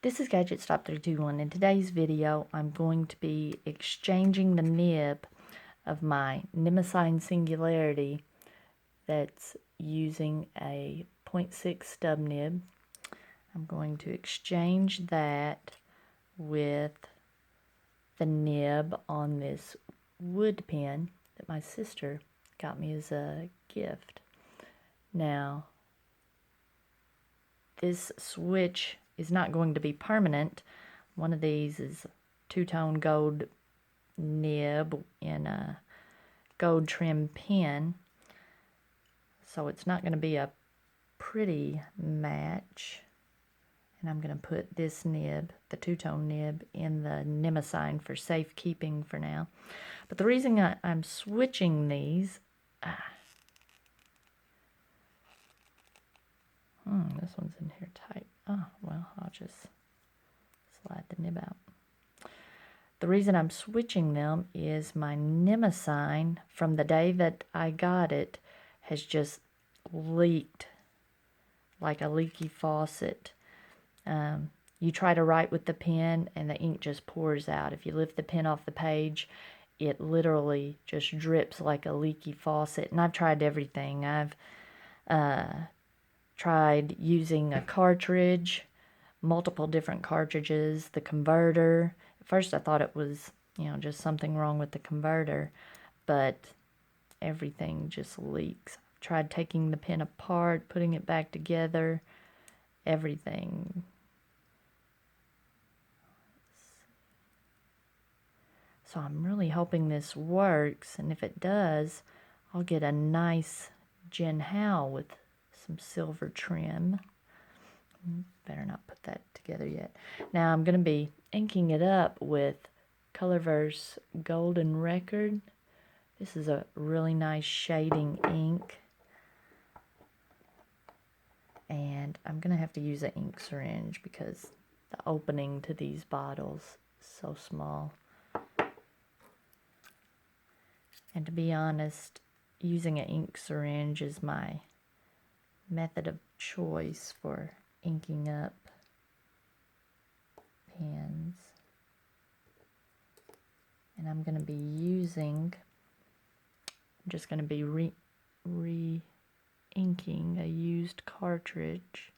This is Gadget Stop 321. In today's video, I'm going to be exchanging the nib of my Nemosine Singularity that's using a 0.6 stub nib. I'm going to exchange that with the nib on this wood pen that my sister got me as a gift. Now, this switch is not going to be permanent. One of these is two-tone gold nib in a gold trim pen, so it's not going to be a pretty match. And I'm going to put this nib, the two-tone nib, in the Nemosine for safekeeping for now. But the reason I'm switching these, this one's in here tight. Oh, well, I'll just slide the nib out. The reason I'm switching them is my Nemosine, from the day that I got it, has just leaked like a leaky faucet. You try to write with the pen and the ink just pours out. If you lift the pen off the page, it literally just drips like a leaky faucet. And I've tried everything. I've tried using a cartridge, multiple different cartridges, the converter. At first I thought it was, just something wrong with the converter, but everything just leaks. I've tried taking the pen apart, putting it back together, everything. So I'm really hoping this works, and if it does, I'll get a nice Jinhao with some silver trim. Better not put that together yet. Now I'm going to be inking it up with Colorverse Golden Record. This is a really nice shading ink. And I'm going to have to use an ink syringe because the opening to these bottles is so small. And to be honest, using an ink syringe is my method of choice for inking up pens. And I'm going to be using, I'm just going to be re-inking a used cartridge.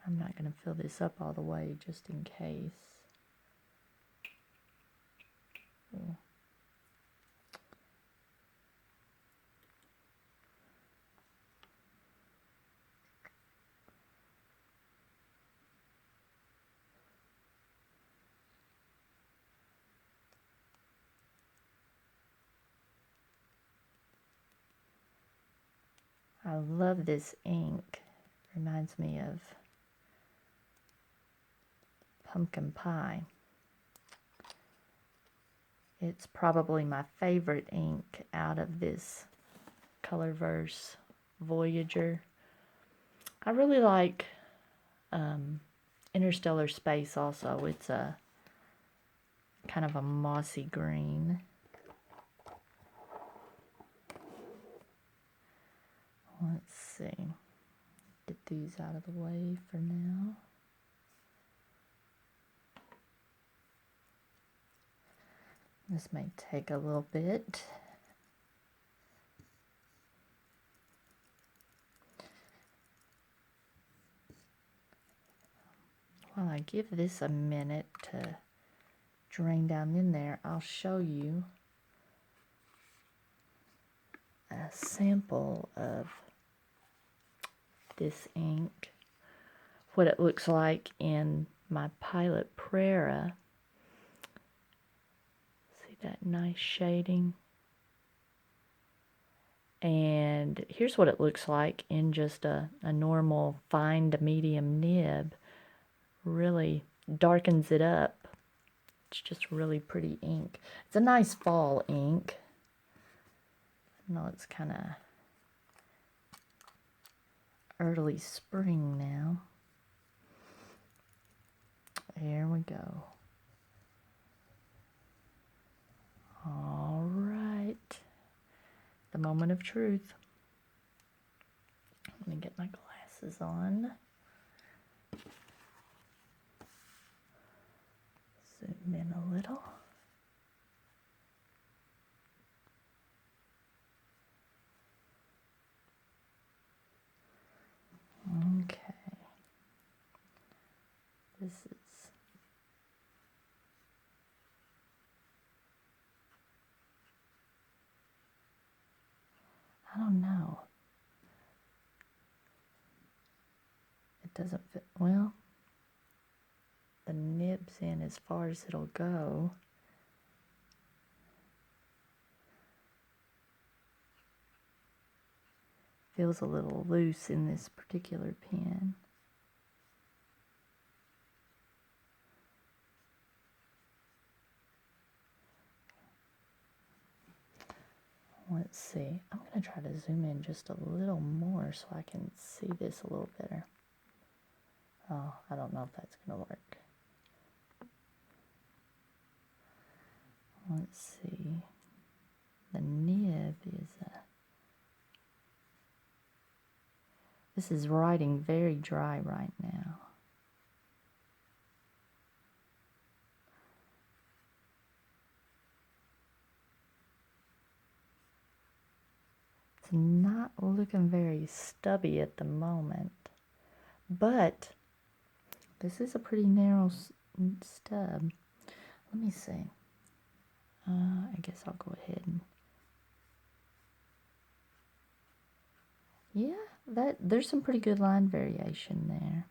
I'm not going to fill this up all the way just in case. Ooh. I love this ink. Reminds me of pumpkin pie. It's probably my favorite ink out of this Colorverse Voyager. I really like Interstellar Space also. It's a kind of a mossy green. Let's see. Get these out of the way for now. This may take a little bit. While I give this a minute to drain down in there, I'll show you a sample of this ink, what it looks like in my Pilot Prera. See that nice shading? And here's what it looks like in just a normal fine to medium nib. Really darkens it up. It's just really pretty ink. It's a nice fall ink. I know it's kind of early spring now. There we go. All right. The moment of truth. Let me get my glasses on. Zoom in a little. Okay. This is I don't know. It doesn't fit well. The nib's in as far as it'll go. Feels a little loose in this particular pen. Let's see. I'm going to try to zoom in just a little more so I can see this a little better. Oh, I don't know if that's going to work. Let's see. The nib is this is writing very dry right now. It's not looking very stubby at the moment, but this is a pretty narrow stub. Let me see. I guess I'll go ahead and yeah, there's some pretty good line variation there.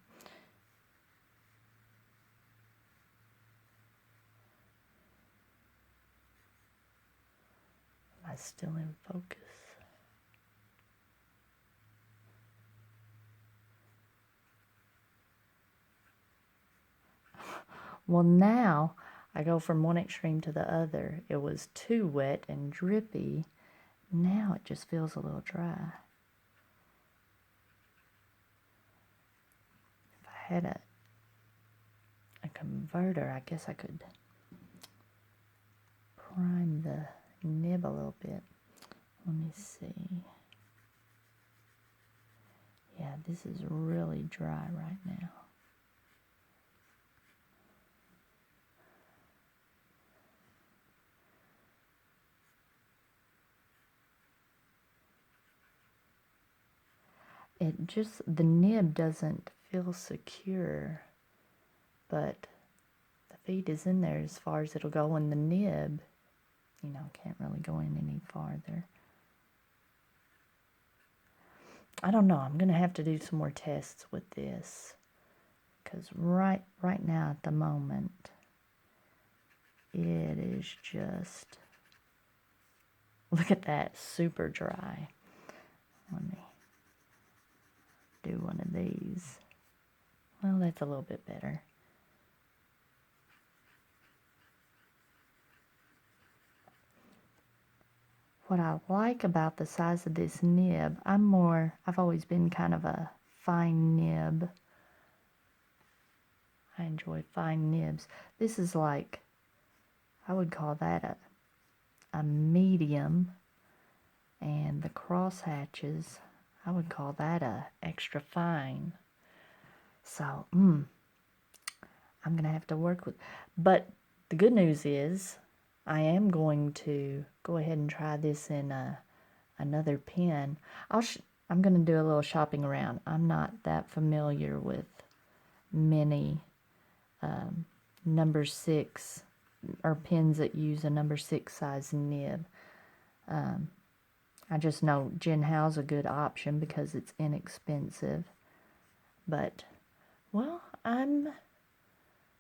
Am I still in focus? Well, now I go from one extreme to the other. It was too wet and drippy. Now it just feels a little dry. If I had a converter, I guess I could prime the nib a little bit. Let me see. Yeah, this is really dry right now. The nib doesn't feel secure, but the feed is in there as far as it'll go, and the nib, you know, can't really go in any farther. I don't know. I'm going to have to do some more tests with this, because right now at the moment, it is just, look at that, super dry. Let me do one of these. Well, that's a little bit better. What I like about the size of this nib, I've always been kind of a fine nib. I enjoy fine nibs. This is like, I would call that a medium, and the cross hatches, I would call that a extra fine. So, I'm going to have to work with, but the good news is I am going to go ahead and try this in another pen. I'm going to do a little shopping around. I'm not that familiar with many number 6 or pens that use a number 6 size nib. I just know Jinhao's a good option because it's inexpensive. But, well, I'm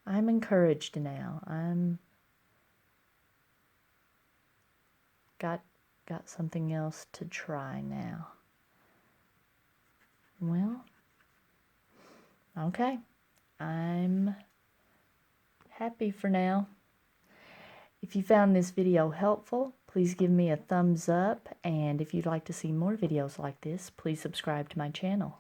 encouraged now. Got something else to try now. Well, okay. I'm happy for now. If you found this video helpful, please give me a thumbs up, and if you'd like to see more videos like this, please subscribe to my channel.